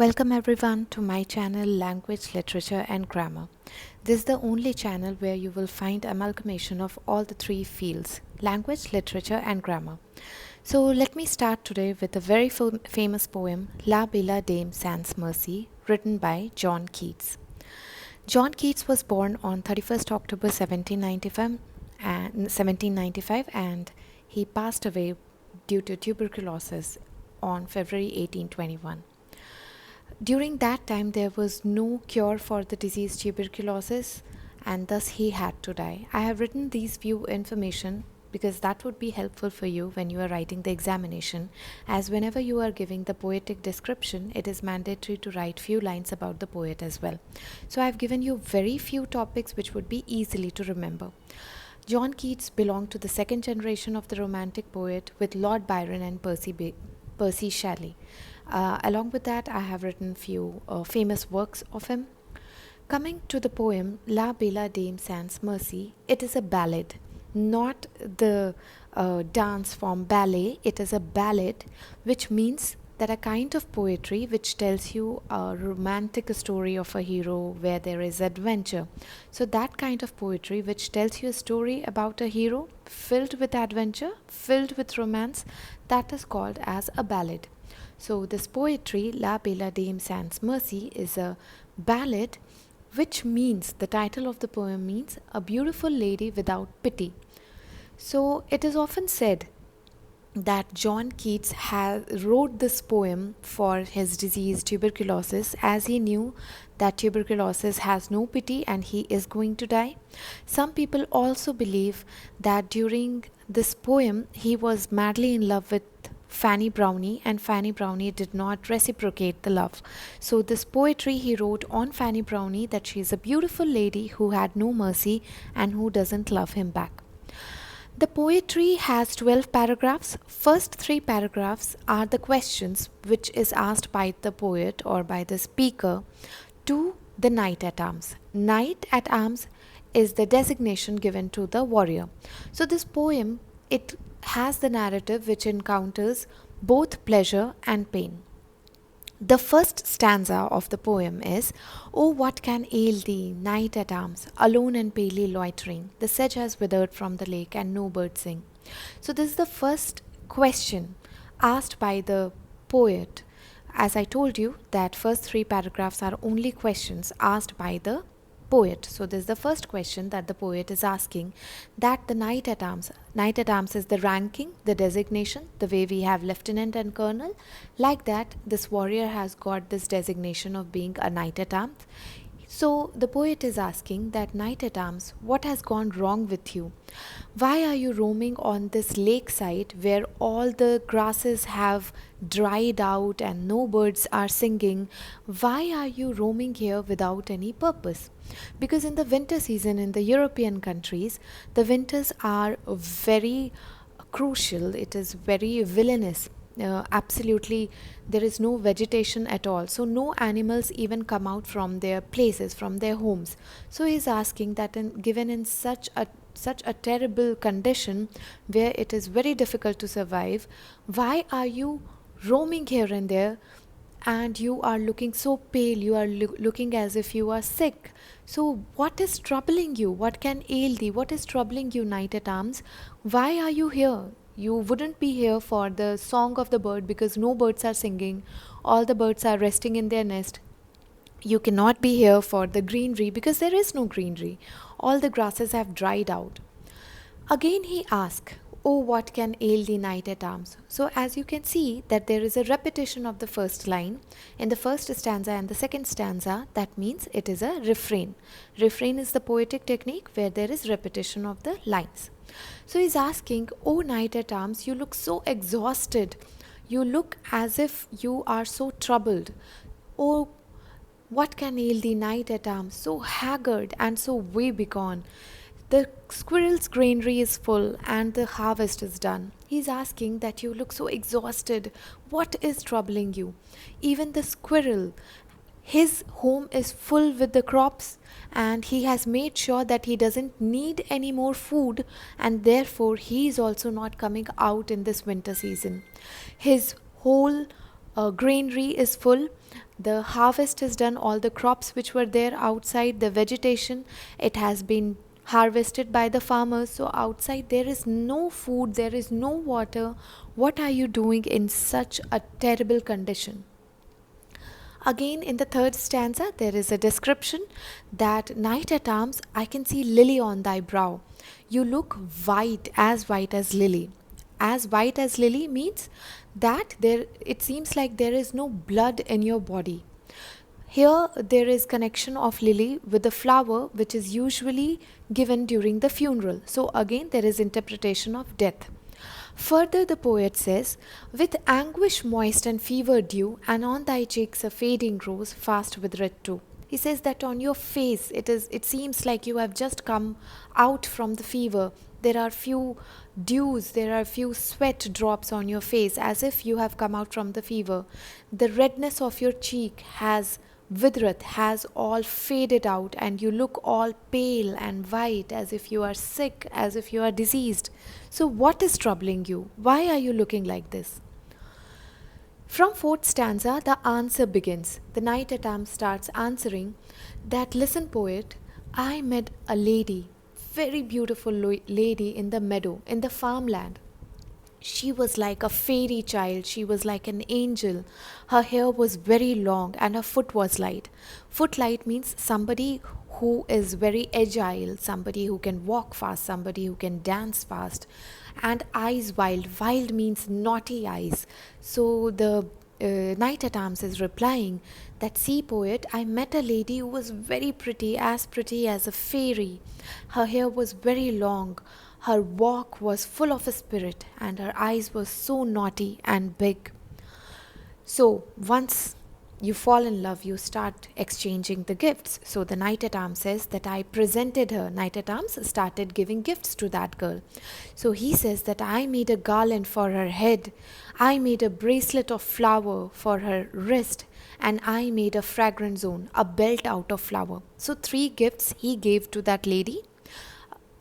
Welcome everyone to my channel Language, Literature and Grammar. This is the only channel where you will find amalgamation of all the three fields: language, literature and grammar. So let me start today with a very famous poem, La Bella Dame Sans Merci, written by John Keats. John Keats was born on 31st October 1795 and he passed away due to tuberculosis on February 1821. During that time, there was no cure for the disease tuberculosis, and thus he had to die. I have written these few information because that would be helpful for you when you are writing the examination, as whenever you are giving the poetic description, it is mandatory to write few lines about the poet as well. So I have given you very few topics which would be easily to remember. John Keats belonged to the second generation of the Romantic poet with Lord Byron and Percy Shelley. Along with that, I have written few famous works of him. Coming to the poem La Bella Dame Sans Merci, it is a ballad, not the dance form ballet. It is a ballad, which means that a kind of poetry which tells you a romantic story of a hero where there is adventure. So that kind of poetry which tells you a story about a hero filled with adventure, filled with romance, that is called as a ballad. So this poetry, La Bella Dame Sans Merci, is a ballad, which means, the title of the poem means, a beautiful lady without pity. So it is often said that John Keats wrote this poem for his disease tuberculosis, as he knew that tuberculosis has no pity and he is going to die. Some people also believe that during this poem he was madly in love with Fanny Brownie, and Fanny Brownie did not reciprocate the love. So this poetry he wrote on Fanny Brownie, that she is a beautiful lady who had no mercy and who doesn't love him back. The poetry has 12 paragraphs. First 3 paragraphs are the questions which is asked by the poet or by the speaker to the knight at arms. Knight at arms is the designation given to the warrior. So this poem, it has the narrative which encounters both pleasure and pain. The first stanza of the poem is, "Oh, what can ail thee, knight at arms, alone and palely loitering? The sedge has withered from the lake and no bird sing." So this is the first question asked by the poet. As I told you, that first 3 paragraphs are only questions asked by the poet. So this is the first question that the poet is asking, that the knight at arms is the ranking, the designation, the way we have lieutenant and colonel. Like that, this warrior has got this designation of being a knight at arms. So the poet is asking that, knight at arms, what has gone wrong with you? Why are you roaming on this lakeside where all the grasses have dried out and no birds are singing? Why are you roaming here without any purpose? Because in the winter season in the European countries, the winters are very crucial. It is very villainous. Absolutely, there is no vegetation at all, so no animals even come out from their places, from their homes. So he is asking that, given in such a terrible condition where it is very difficult to survive, why are you roaming here and there, and you are looking so pale, you are looking as if you are sick? So what is troubling you? What can ail thee? What is troubling you, knight at arms? Why are you here? You wouldn't be here for the song of the bird, because no birds are singing. All the birds are resting in their nest. You cannot be here for the greenery, because there is no greenery. All the grasses have dried out. Again he asks, "Oh, what can ail the knight at arms?" So as you can see that there is a repetition of the first line in the first stanza and the second stanza. That means it is a refrain. Refrain is the poetic technique where there is repetition of the lines. So he's asking, "Oh, knight at arms, you look so exhausted. You look as if you are so troubled. Oh, what can ail the knight at arms, so haggard and so way begone? The squirrel's granary is full and the harvest is done." He's asking that you look so exhausted. What is troubling you? Even the squirrel, his home is full with the crops, and he has made sure that he doesn't need any more food, and therefore he is also not coming out in this winter season. His whole granary is full. The harvest is done, all the crops which were there outside, the vegetation, it has been harvested by the farmers. So outside there is no food, there is no water. What are you doing in such a terrible condition? Again, in the third stanza, there is a description that knight at arms, I can see lily on thy brow. You look white as lily. As white as lily means that there, it seems like there is no blood in your body. Here there is connection of lily with the flower which is usually given during the funeral. So again there is interpretation of death. Further the poet says, with anguish moist and fever dew, and on thy cheeks a fading rose fast withered too. He says that on your face it seems like you have just come out from the fever. There are few dews, there are few sweat drops on your face as if you have come out from the fever. The redness of your cheek has withered, has all faded out, and you look all pale and white as if you are sick, as if you are diseased. So what is troubling you? Why are you looking like this? From fourth stanza, the answer begins. The knight at arms starts answering that, listen poet, I met a lady, very beautiful lady in the meadow, in the farmland. She was like a fairy child. She was like an angel. Her hair was very long and her foot was light. Foot light means somebody who is very agile, somebody who can walk fast, somebody who can dance fast. And eyes wild. Wild means naughty eyes. So the knight at arms is replying that, see poet, I met a lady who was very pretty as a fairy. Her hair was very long. Her walk was full of a spirit, and her eyes were so naughty and big. So once you fall in love, you start exchanging the gifts. So the knight at arms says that I presented her. Knight at arms started giving gifts to that girl. So he says that I made a garland for her head, I made a bracelet of flower for her wrist, and I made a fragrant zone, a belt out of flower. So 3 gifts he gave to that lady: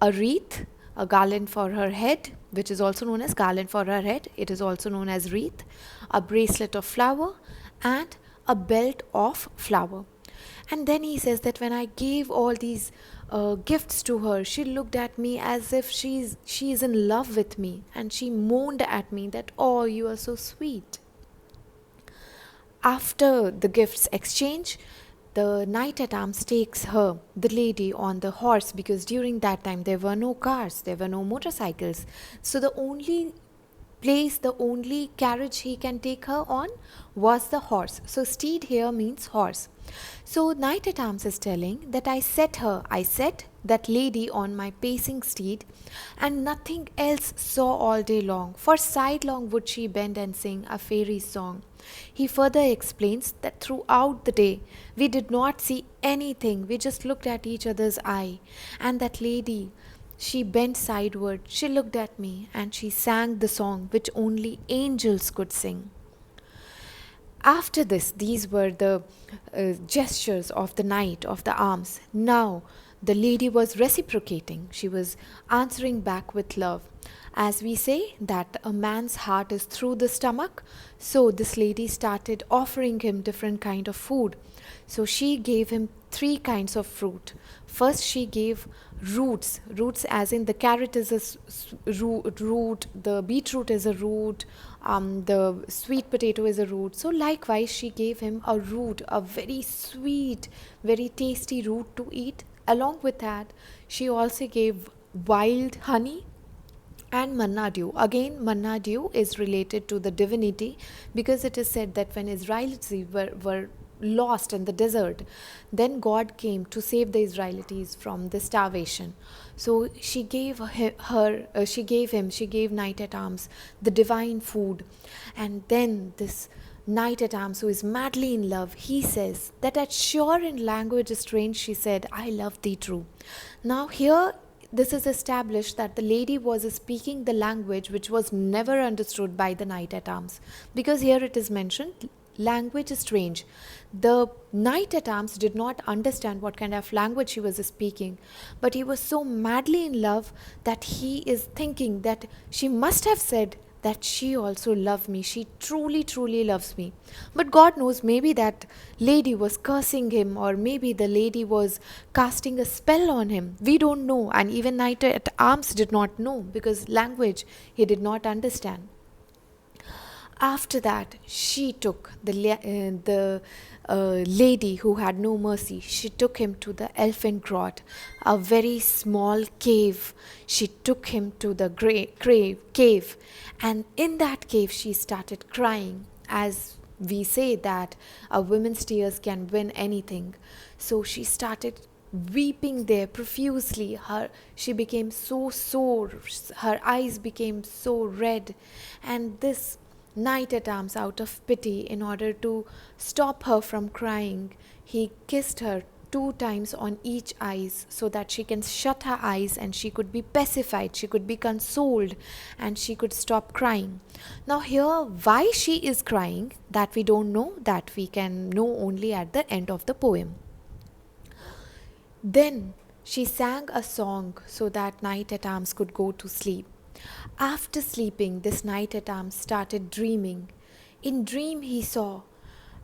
a wreath, a garland for her head, which is also known as garland for her head, it is also known as wreath, a bracelet of flower, and a belt of flower. And then he says that when I gave all these gifts to her, she looked at me as if she is in love with me, and she moaned at me that, oh, you are so sweet. After the gifts exchange, the knight at arms takes her, the lady, on the horse, because during that time there were no cars, there were no motorcycles. So the only carriage he can take her on was the horse. So steed here means horse. So knight at arms is telling that I set that lady on my pacing steed, and nothing else saw all day long. For sidelong would she bend and sing a fairy song. He further explains that throughout the day we did not see anything, we just looked at each other's eye, and that lady, she bent sideward, she looked at me, and she sang the song which only angels could sing. After this, these were the gestures of the knight of the arms. Now the lady was reciprocating, she was answering back with love. As we say that a man's heart is through the stomach, so this lady started offering him different kind of food. So she gave him 3 kinds of fruit. First she gave roots as in the carrot is a root, the beetroot is a root, the sweet potato is a root. So likewise she gave him a root, a very sweet, very tasty root to eat. Along with that, she also gave wild honey and manna dew. Again, manna dew is related to the divinity, because it is said that when Israelites were lost in the desert, then God came to save the Israelites from the starvation. So she gave she gave knight at arms the divine food. And then this knight at arms, who is madly in love, he says that at sure in language strange, she said, I love thee true. Now here this is established that the lady was speaking the language which was never understood by the knight at arms, because here it is mentioned language is strange. The knight at arms did not understand what kind of language she was speaking, but he was so madly in love that he is thinking that she must have said that she also loved me. She truly, truly loves me. But God knows, maybe that lady was cursing him, or maybe the lady was casting a spell on him. We don't know. And even Knight at Arms did not know, because language he did not understand. After that, she took the lady who had no mercy. She took him to the Elfin Grot, a very small cave. She took him to the cave, and in that cave, she started crying. As we say that a woman's tears can win anything, so she started weeping there profusely. She became so sore. Her eyes became so red, and this Knight at Arms, out of pity, in order to stop her from crying, he kissed her 2 times on each eyes, so that she can shut her eyes and she could be pacified, she could be consoled, and she could stop crying. Now here, why she is crying, that we don't know, that we can know only at the end of the poem. Then she sang a song so that Knight at Arms could go to sleep. After sleeping, this Knight at Arms started dreaming. In dream he saw,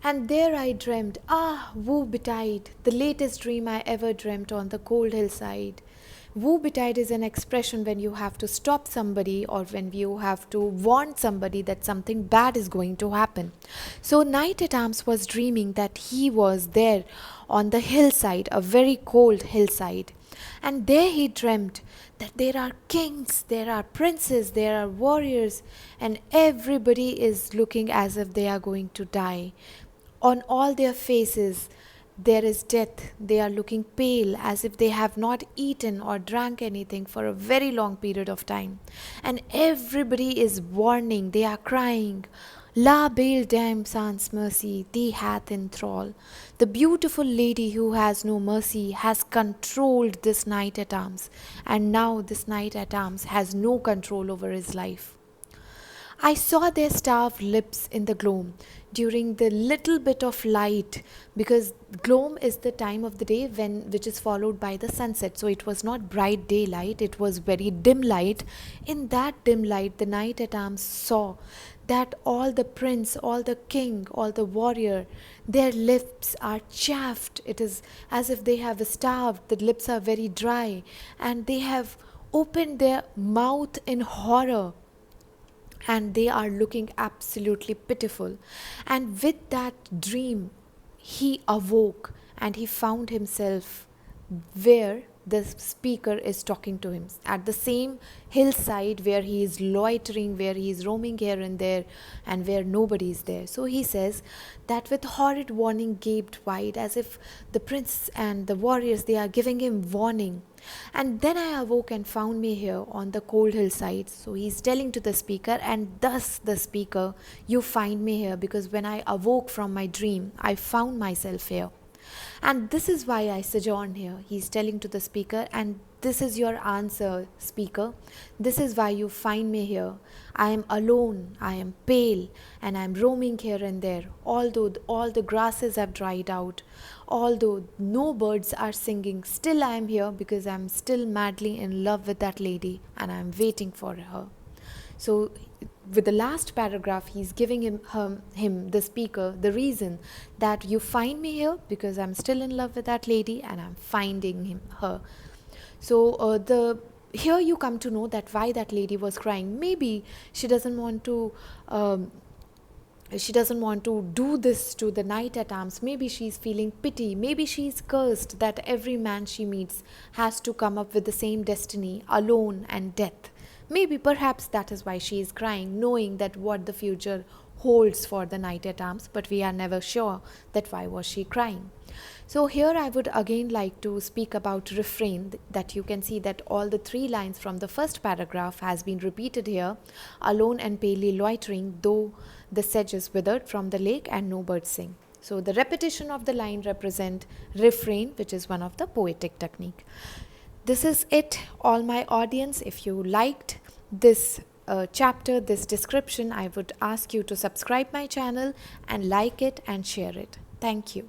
and there I dreamt, woe betide, the latest dream I ever dreamt on the cold hillside. Woe betide is an expression when you have to stop somebody, or when you have to warn somebody that something bad is going to happen. So Knight at Arms was dreaming that he was there on the hillside, a very cold hillside. And there he dreamt that there are kings, there are princes, there are warriors, and everybody is looking as if they are going to die. On all their faces, there is death. They are looking pale, as if they have not eaten or drank anything for a very long period of time. And everybody is warning, they are crying, La Belle Dame sans mercy, thee hath in thrall. The beautiful lady who has no mercy has controlled this Knight at Arms, and now this Knight at Arms has no control over his life. I saw their starved lips in the gloam during the little bit of light, because gloam is the time of the day which is followed by the sunset. So it was not bright daylight, it was very dim light. In that dim light, the Knight at Arms saw that all the prince, all the king, all the warrior, their lips are chaffed. It is as if they have starved, the lips are very dry, and they have opened their mouth in horror, and they are looking absolutely pitiful. And with that dream, he awoke and he found himself where the speaker is talking to him, at the same hillside where he is loitering, where he is roaming here and there, and where nobody is there. So he says that with horrid warning gaped wide, as if the prince and the warriors, they are giving him warning. And then I awoke and found me here on the cold hillside. So he's telling to the speaker, and thus the speaker, you find me here because when I awoke from my dream, I found myself here. And this is why I sojourn here. He's telling to the speaker, and this is your answer, speaker. This is why you find me here. I am alone, I am pale, and I am roaming here and there. Although all the grasses have dried out, although no birds are singing, still I am here because I am still madly in love with that lady, and I am waiting for her. So with the last paragraph, he's giving him, the speaker, the reason that you find me here because I'm still in love with that lady and I'm finding her. So here you come to know that why that lady was crying. Maybe she doesn't want to do this to the Knight at Arms. Maybe she's feeling pity. Maybe she's cursed that every man she meets has to come up with the same destiny, alone and death. Maybe perhaps that is why she is crying, knowing that what the future holds for the Knight at Arms, but we are never sure that why was she crying. So here I would again like to speak about refrain, that you can see that all the 3 lines from the first paragraph has been repeated here. Alone and palely loitering, though the sedge is withered from the lake and no birds sing. So the repetition of the line represent refrain, which is one of the poetic technique. This is it, all my audience. If you liked this chapter, this description, I would ask you to subscribe my channel and like it and share it. Thank you.